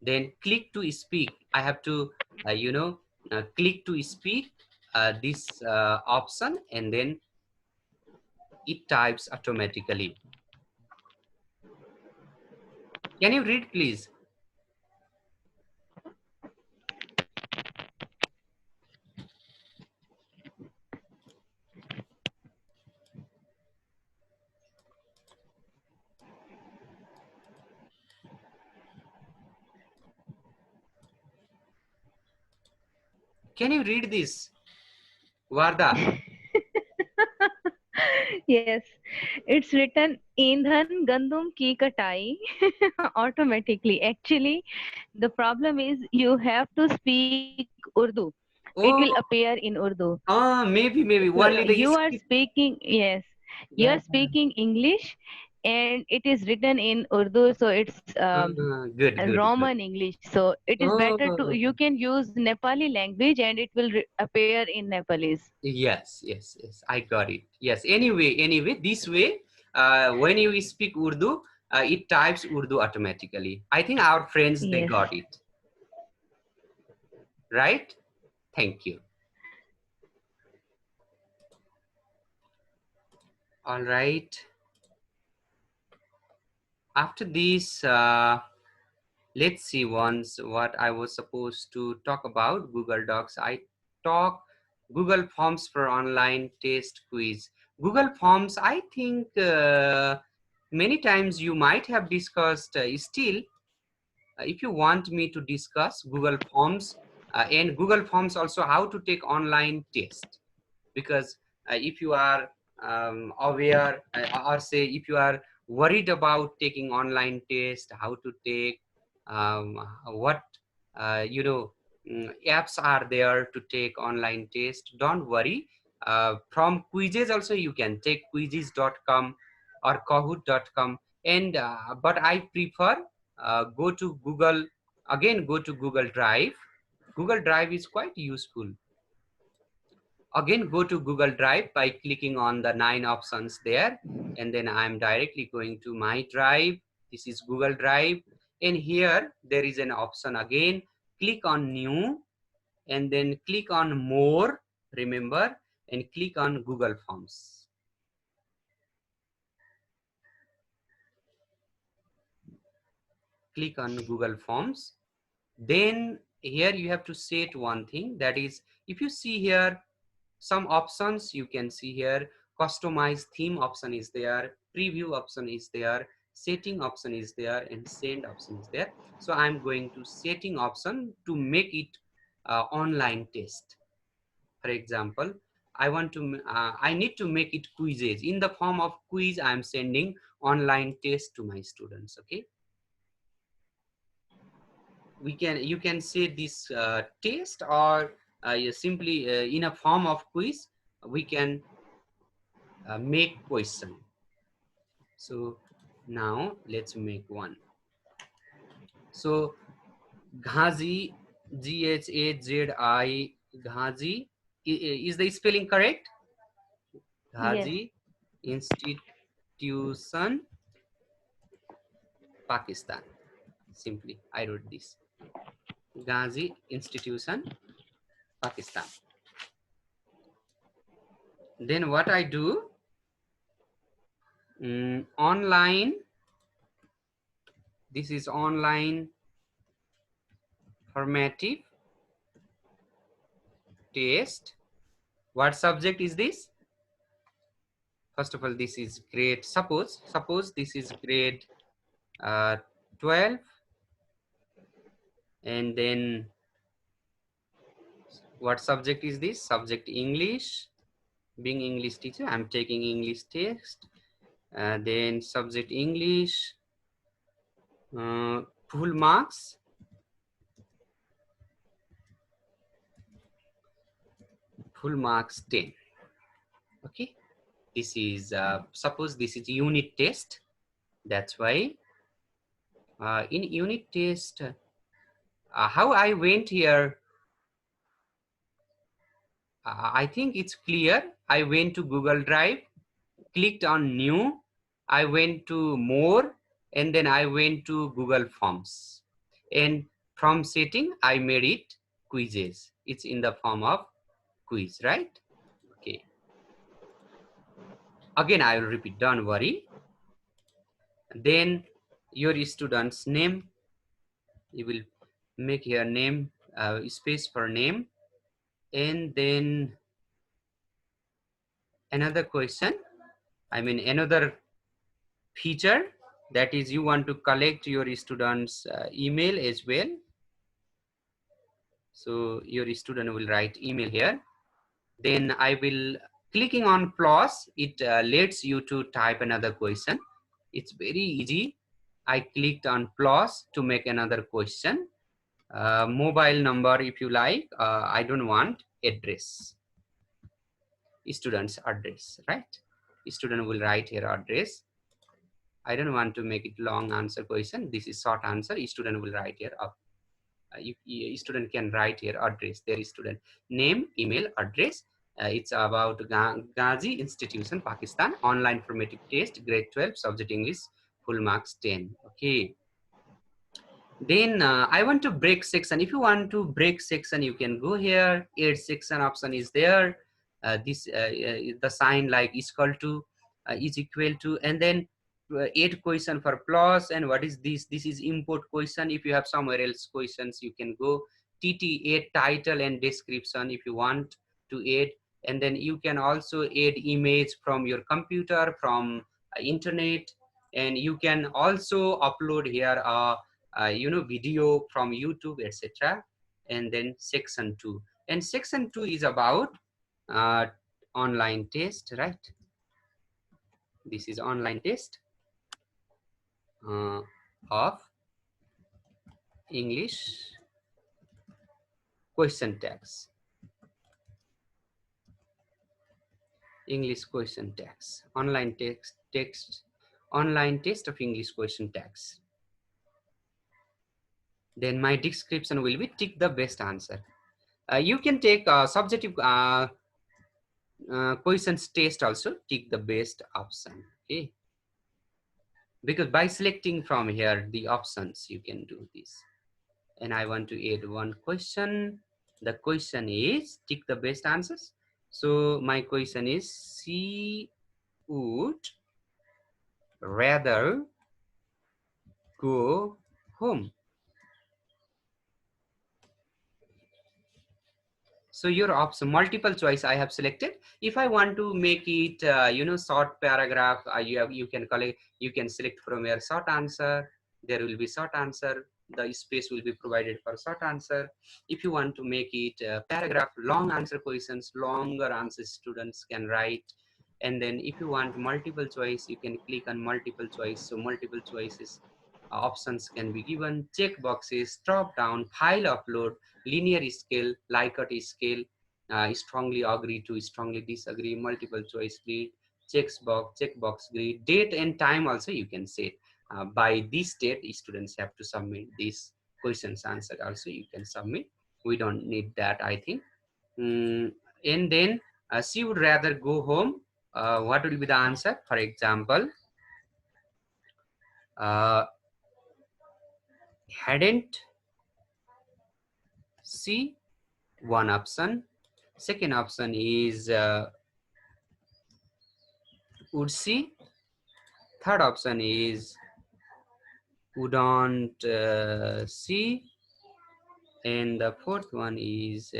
Then click to speak. I have to click to speak this option, and then it types automatically. Can you read, please? Can you read this, Varda? Yes, it's written Indhan Gandum ki katai automatically. Actually, the problem is you have to speak Urdu. It will Oh, appear in Urdu. maybe So only the you are speak. speaking, yes, you Yeah. are speaking English and it is written in Urdu. So it's Good, a good, good. Roman English. So it is better to, Oh, you can use Nepali language and it will appear in Nepalese. yes, yes, yes. I got it. Yes. Anyway, this way, when you speak Urdu, it types Urdu automatically. I think our friends, they Yes. got it, right? Thank you. All right. After this, let's see once what I was supposed to talk about. Google Docs. I talk Google Forms for online test quiz. Google Forms, I think many times you might have discussed. Still, if you want me to discuss Google Forms, and Google Forms also how to take online test, because if you are aware, or say if you are worried about taking online test, how to take, what apps are there to take online test, don't worry. From Quizzes also you can take quizzes.com or kahoot.com, and but I prefer go to Google, again go to Google Drive. Google Drive is quite useful. Again, go to Google Drive by clicking on the 9 options there, and then I'm directly going to my drive. This is Google Drive, and here there is an option again. Click on new, and then click on more, remember, and click on Google Forms. Click on Google Forms. Then here you have to set one thing, that is, if you see here some options, you can see here customize theme option is there, preview option is there, setting option is there, and send option is there. So I'm going to setting option to make it online test. For example, I need to make it quizzes in the form of quiz. I'm sending online test to my students. Okay, you can say this test, or simply in a form of quiz we can make question. So now let's make one. So Ghazi, Ghazi, Ghazi, is the spelling correct? Yes. Ghazi Institution, Pakistan. Simply I wrote this, Ghazi Institution, Pakistan. Then what I do, online, this is online formative test. What subject is this? First of all, this is grade, suppose this is grade 12, and then what subject is this? Subject English. Being English teacher, I'm taking English test. Then subject English, full marks, full marks 10. Okay, this is suppose this is unit test. That's why in unit test, how I went here, I think it's clear. I went to Google Drive, clicked on new, I went to more, and then I went to Google Forms. And from setting, I made it quizzes. It's in the form of quiz, right? Okay. Again, I will repeat, don't worry. Then your student's name, you will make your name, space for name. And then another question, I mean another feature, that is you want to collect your students email as well. So your student will write email here. Then I will clicking on plus, it lets you to type another question. It's very easy. I clicked on plus to make another question. Mobile number if you like. I don't want address. Student's address, right? Student will write here address. I don't want to make it long answer question. This is short answer. Student will write here up. Student can write here address, their student name, email, address. It's about Ghazi Institution, Pakistan, online formative test, grade 12, subject English, full marks 10. Okay. Then I want to break section. If you want to break section, you can go here. Add section option is there. The sign like is equal to, is equal to, and then add question for plus. And what is this? This is import question. If you have somewhere else questions, you can go TT, add title and description if you want to add. And then you can also add image from your computer, from internet, and you can also upload here video from YouTube, etc. And then section 2, and section 2 is about online test, right? This is online test of English question tags. English question tags, online online test of English question tags. Then my description will be tick the best answer. You can take subjective questions test also, tick the best option. Okay, because by selecting from here the options you can do this. And I want to add one question. The question is tick the best answers. So my question is, she would rather go home. So your option, multiple choice I have selected. If I want to make it short paragraph, you can select from your short answer. There will be short answer. The space will be provided for short answer. If you want to make it paragraph, long answer questions, longer answers students can write. And then if you want multiple choice, you can click on multiple choice. So multiple choices options can be given. Check boxes, drop down, file upload, linear scale, Likert scale, strongly agree to, strongly disagree, multiple choice grid, checkbox grid, date and time also you can set. By this date, students have to submit these questions answer also you can submit. We don't need that, I think. And then she would rather go home. What will be the answer? For example, hadn't she, one option. Second option is would she. Third option is wouldn't she. And the fourth one is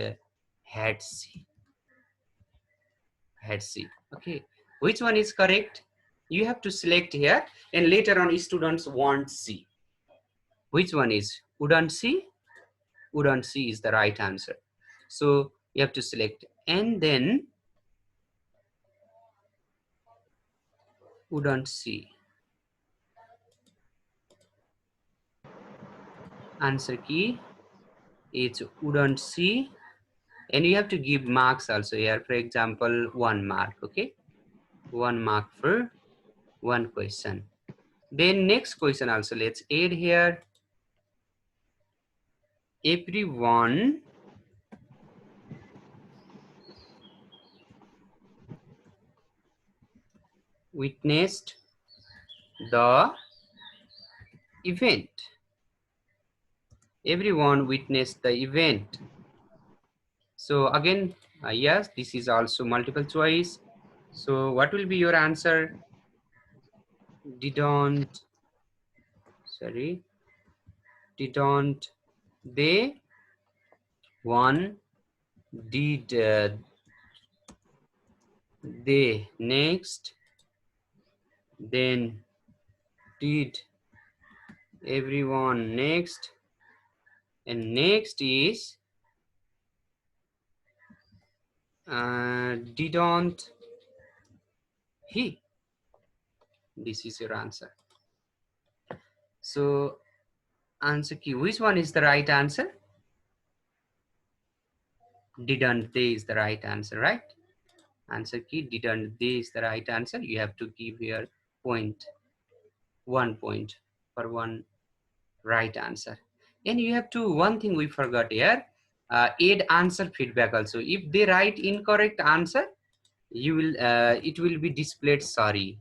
had she. Had she. Okay, which one is correct? You have to select here, and later on students want C. Which one is wouldn't see? Wouldn't see is the right answer. So you have to select, and then wouldn't see. Answer key is wouldn't see, and you have to give marks also here. For example, 1 mark. Okay, 1 mark for one question. Then next question also, let's add here. Everyone witnessed the event. Everyone witnessed the event. So again, yes, this is also multiple choice. So what will be your answer? Didn't they? One, did they? Next, then did everyone? Next, and next is didn't he? This is your answer. So answer key, which one is the right answer? Didn't they is the right answer, right? Answer key, didn't they is the right answer. You have to give here point, 1 point for one right answer. And you have to, one thing we forgot here, add answer feedback also. If they write incorrect answer, you will it will be displayed sorry,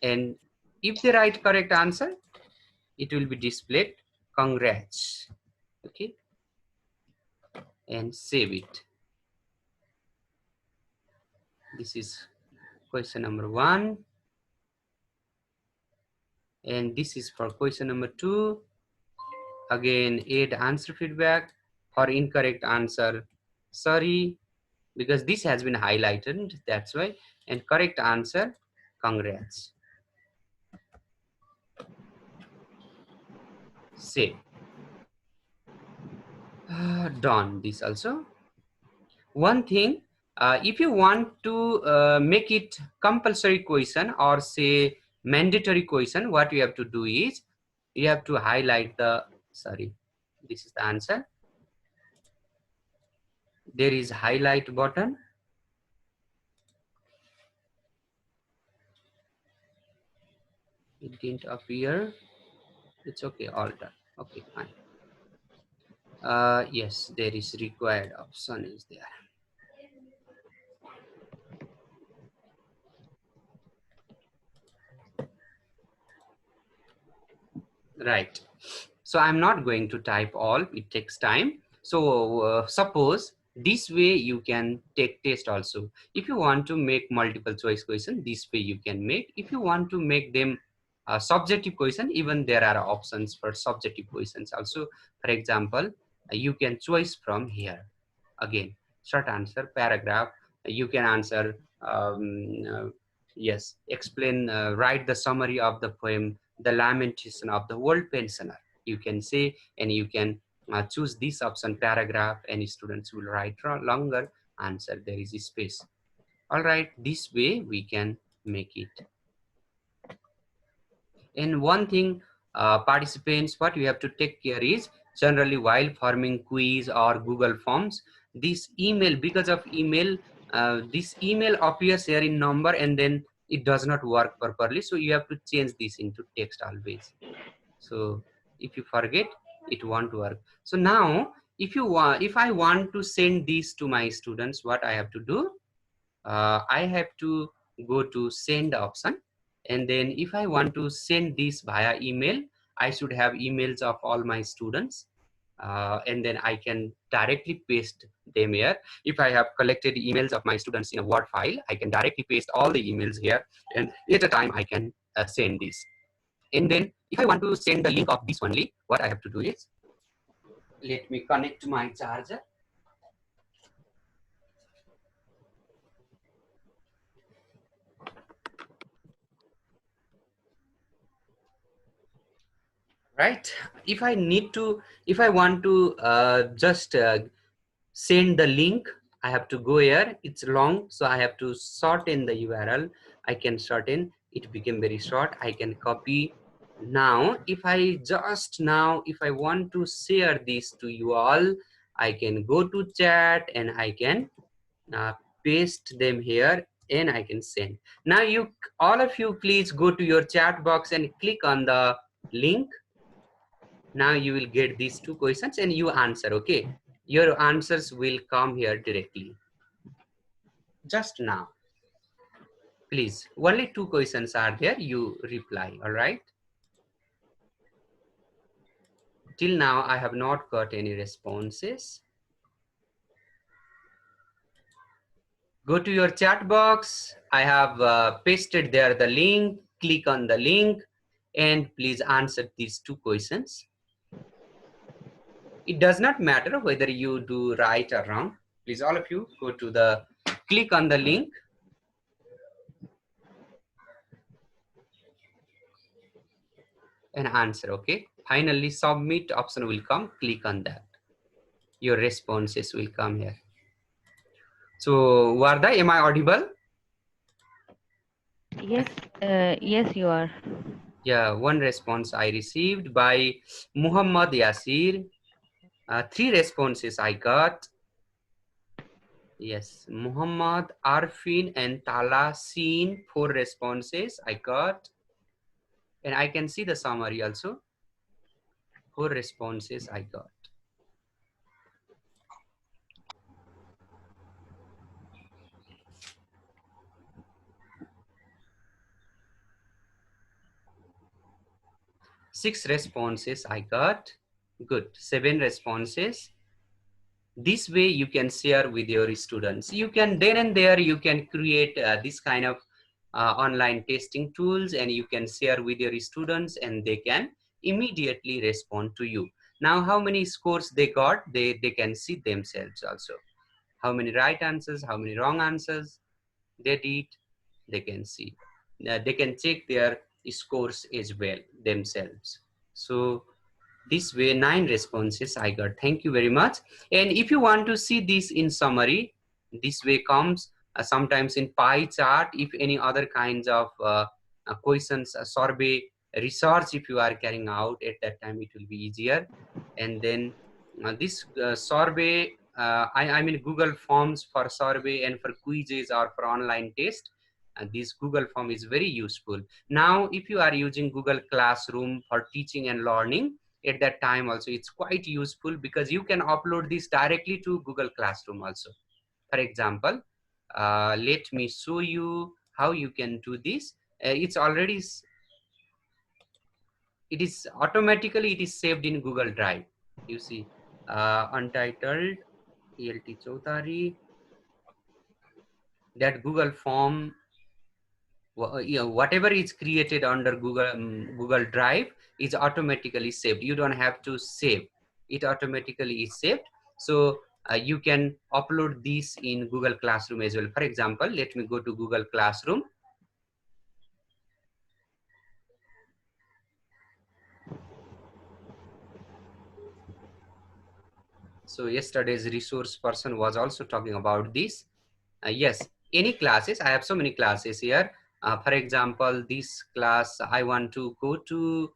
and if they write correct answer, it will be displayed congrats. Okay, and save it. This is question number 1, and this is for question number 2. Again, add answer feedback. For incorrect answer, sorry, because this has been highlighted, that's why. And correct answer, congrats. Save. Done this also. One thing, if you want to make it compulsory question or say mandatory question, what you have to do is you have to highlight the, sorry, this is the answer. There is highlight button. It didn't appear. It's okay, all done. Okay, fine. Yes, there is required option is there. Right. So I'm not going to type all, it takes time. So suppose this way you can take test also. If you want to make multiple choice question, this way you can make. If you want to make them subjective question, even there are options for subjective questions also. For example, you can choose from here. Again, short answer, paragraph, you can answer, yes, explain, write the summary of the poem, The Lamentation of the World Pensioner. You can say, and you can choose this option, paragraph, and students will write longer answer. There is a space. All right, this way we can make it. And one thing, participants, what you have to take care is, generally while forming quiz or Google Forms, this email, because of email, this email appears here in number and then it does not work properly. So you have to change this into text always. So if you forget, it won't work. So now, if you want, if I want to send this to my students, what I have to do? I have to go to send option, and then if I want to send this via email, I should have emails of all my students, and then I can directly paste them here. If I have collected emails of my students in a Word file, I can directly paste all the emails here, and at a time I can send this. And then if I want to send the link of this only, what I have to do is, let me connect to my charger. right? If I want to just send the link, I have to go here. It's long, so I have to shorten the URL. I can shorten. It became very short. I can copy. Now, if I want to share this to you all, I can go to chat and I can uh, paste them here and I can send. Now all of you please go to your chat box and click on the link. Now you will get these two questions and you answer, okay? Your answers will come here directly. Just now. Please, only two questions are there, you reply, all right? Till now, I have not got any responses. Go to your chat box. I have pasted there the link. Click on the link and please answer these two questions. It does not matter whether you do right or wrong. Please, all of you, go to the, click on the link and answer, okay? Finally, submit option will come. Click on that. Your responses will come here. So, Warda, am I audible? Yes, yes, you are. Yeah, one response I received by Muhammad Yasir. 3 responses I got. Yes, Muhammad, Arfin, and Talasin, 4 responses I got. And I can see the summary also. 4 responses I got. Six responses I got. Good. 7 responses. This way you can share with your students. You can then and there you can create this kind of online testing tools and you can share with your students and they can immediately respond to you. Now how many scores they got, they can see themselves also. How many right answers, how many wrong answers they did, they can see. They can check their scores as well themselves. So this way 9 responses I got. Thank you very much. And if you want to see this in summary, this way comes sometimes in pie chart. If any other kinds of questions, survey, research, if you are carrying out at that time, it will be easier. And then this survey, I mean Google Forms for survey and for quizzes or for online test. This Google Form is very useful. Now, if you are using Google Classroom for teaching and learning, at that time also it's quite useful because you can upload this directly to Google Classroom also. For example, let me show you how you can do this. It's already, it is automatically, it is saved in Google Drive. You see, untitled ELT Chaudhary, that Google form, whatever is created under Google Drive is automatically saved. You don't have to save, it automatically is saved. So you can upload this in Google Classroom as well. For example, let me go to Google Classroom. So yesterday's resource person was also talking about this. Yes, any classes, I have so many classes here. For example, this class, I want to go to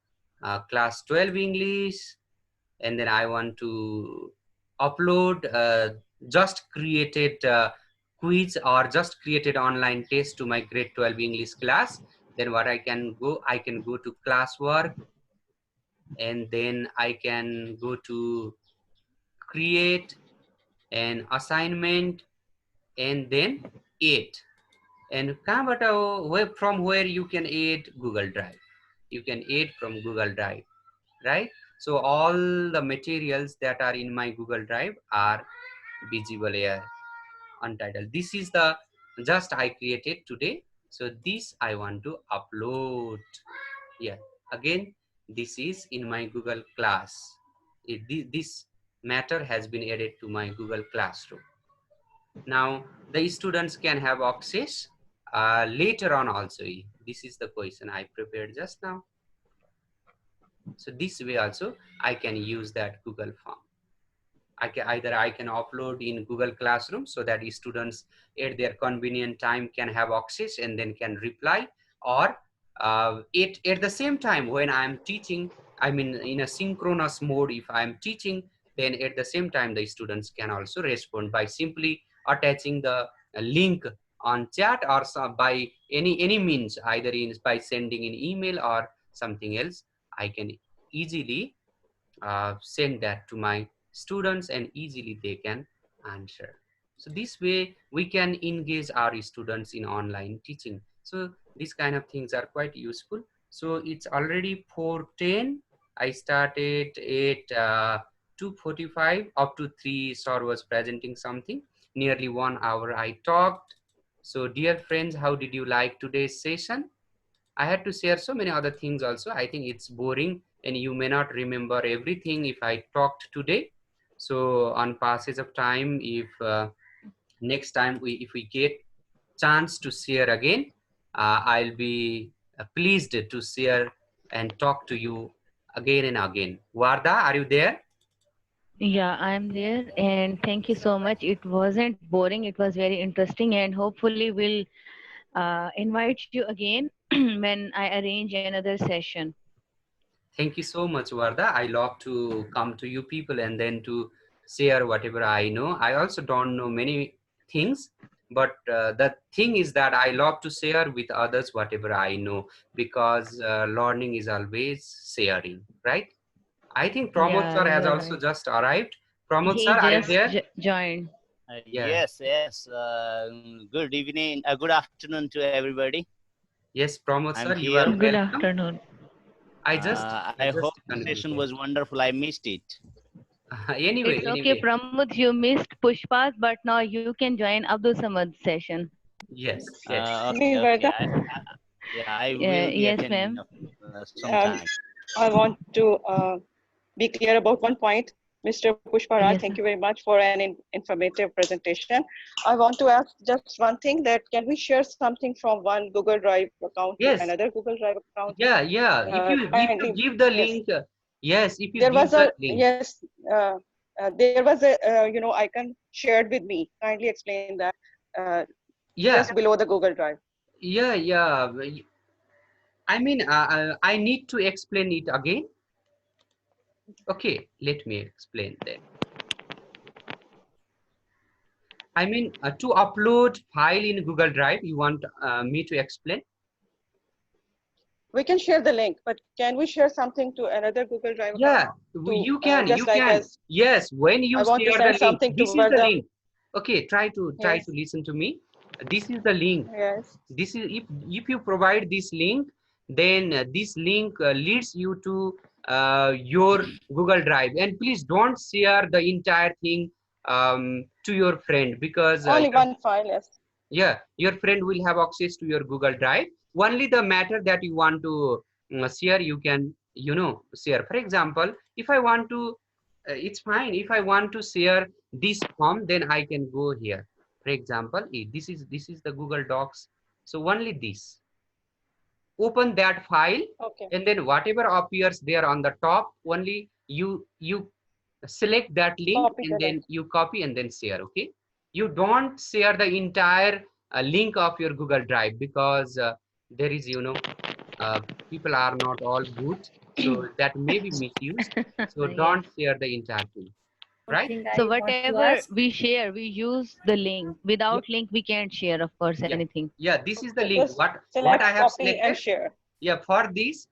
class 12 English, and then I want to upload just created quiz or just created online test to my grade 12 English class. Then what I can go to classwork, and then I can go to create an assignment and then add. And from where you can add Google Drive. You can add from Google Drive, right? So all the materials that are in my Google Drive are visible here, untitled. This is the just I created today. So this I want to upload. Yeah, again, this is in my Google class. This matter has been added to my Google Classroom. Now the students can have access later on also. This is the question I prepared just now. So this way also I can use that Google Form. I can upload in Google Classroom so that students at their convenient time can have access and then can reply, or at the same time when I'm teaching, I mean in a synchronous mode, if I'm teaching, then at the same time the students can also respond by simply attaching the link on chat, or by any means, either in by sending an email or something else. I can easily send that to my students and easily they can answer. So this way we can engage our students in online teaching. So these kind of things are quite useful. So it's already 4:10. I started at 2:45, up to 3 sir was presenting something. Nearly 1 hour I talked. So dear friends, how did you like today's session? I had to share so many other things also. I think it's boring and you may not remember everything if I talked today. So on passage of time, if next time if we get chance to share again, I'll be pleased to share and talk to you again and again. Warda, are you there? Yeah, I'm there, and thank you so much. It wasn't boring, it was very interesting, and hopefully we'll invite you again when I arrange another session. Thank you so much, Warda. I love to come to you people and then to share whatever I know. I also don't know many things, but the thing is that I love to share with others whatever I know, because learning is always sharing, right? I think Pramod Yeah, sir has you're also right. just arrived. Pramod He sir, are you just there? joined. Yeah. Yes, yes. Good evening, good afternoon to everybody. Yes, Pramod I'm sir, you are here. Good welcome. afternoon. I hope the session Concluded. was wonderful. I missed it. Anyway, It's okay, anyway, Pramod. You missed Pushpa's, but now you can join Abdul Samad's session. yes, yes. Okay, okay. Yeah, I will be Yes, attending ma'am. sometime. I want to be clear about one point. Mr. Pushparaj, Yes, thank ma'am. you very much for an informative presentation. I want to ask just one thing, that can we share something from one Google Drive account to Yes, another Google Drive account? yeah, yeah. If you Kindly, give the yes. link, yes, if you There give was the a, link, yes, there was a, icon shared with me. Kindly explain that yeah, just below the Google Drive. yeah, yeah. I mean, I need to explain it again. Okay, let me explain then. I mean, to upload file in Google Drive, you want me to explain? We can share the link, but can we share something to another Google Drive account? Yeah, To you just like can. as Yes, when you I want to share the send link, something this is toward the the, link. Okay, try to yes, listen to me. This is the link. yes. This is if you provide this link, then this link leads you to your Google Drive. And please don't share the entire thing to your friend, because Only one file, yes. yeah, your friend will have access to your Google Drive. Only the matter that you want to share, you can, share. For example, if I want to, it's fine. If I want to share this form, then I can go here. For example, this is the Google Docs. So only this. Open that file, Okay. and then whatever appears there on the top, only you select that link Copy and the link. then you copy and then share. Okay, you don't share the entire link of your Google Drive, because there is, uh, people are not all good, so that may be misused. So Yes. don't share the entire thing, right? Something So I want to whatever ask. we share, we use the link. Yeah, Without link, we can't share, of course, yeah, anything. yeah, this is the Okay, link, just what I select, have copy, and selected. share. Yeah, for this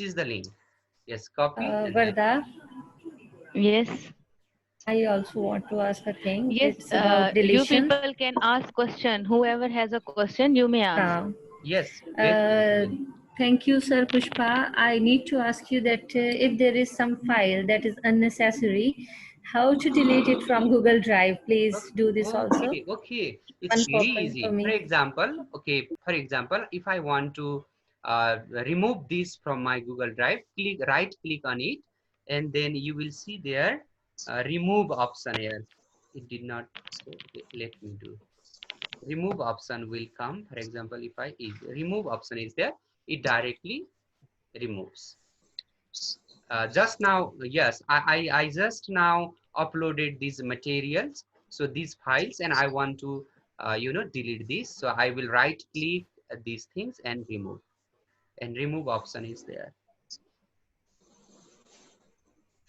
is the link. Yes, copy and then Varda, Yes. I also want to ask a thing. Yes, It's about you deletion. people can ask question. Whoever has a question, you may ask. yes, Uh, thank you, Sir Pushpa. I need to ask you that if there is some file that is unnecessary, how to delete it from Google Drive? Please do this also. Okay. It's One very problem for easy. For me. example, if I want to remove this from my Google Drive, right click on it, and then you will see there remove option here. It did not. So okay, let me do. Remove option will come. For example, if remove option is there, it directly removes. Just now, yes, I just now uploaded these materials, so these files, and I want to delete this. So I will right click these things and remove. And remove option is there.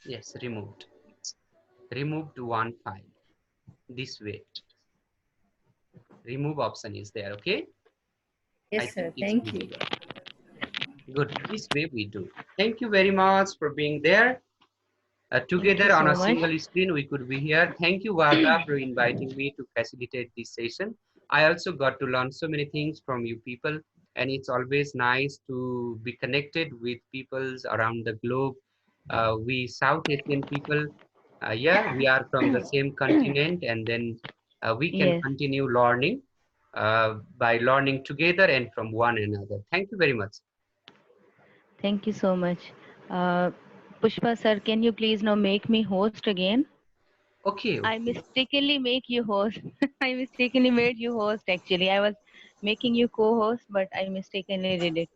Yes, removed. Removed one file. This way. Remove option is there. Okay. I Yes, think sir. it's Thank you. visible. Good. This way we do. Thank you very much for being there. Thank you Together on so a much. single screen, we could be here. Thank you, Warda, for inviting me to facilitate this session. I also got to learn so many things from you people, and it's always nice to be connected with peoples around the globe. We South Asian people, yeah, we are from the same continent, and then we can Yes. continue learning by learning together and from one another. Thank you very much. Thank you so much. Pushpa sir, can you please now make me host again? Okay, I okay. mistakenly make you host. I mistakenly made you host actually. I was making you co-host, but I mistakenly did it.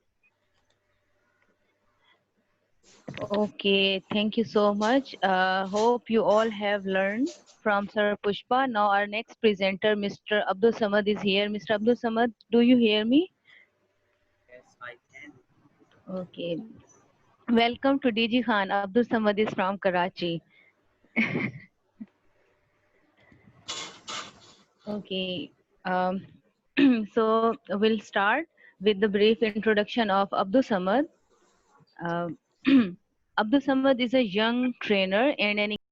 Okay, thank you so much. Hope you all have learned from Sir Pushpa. Now our next presenter, Mr. Abdul Samad is here. Mr. Abdul Samad, do you hear me? Yes, I can. Okay. Welcome to DG Khan. Abdul Samad is from Karachi. Okay. Um, so we'll start with the brief introduction of Abdul Samad. Uh, Abdul Samad is a young trainer and an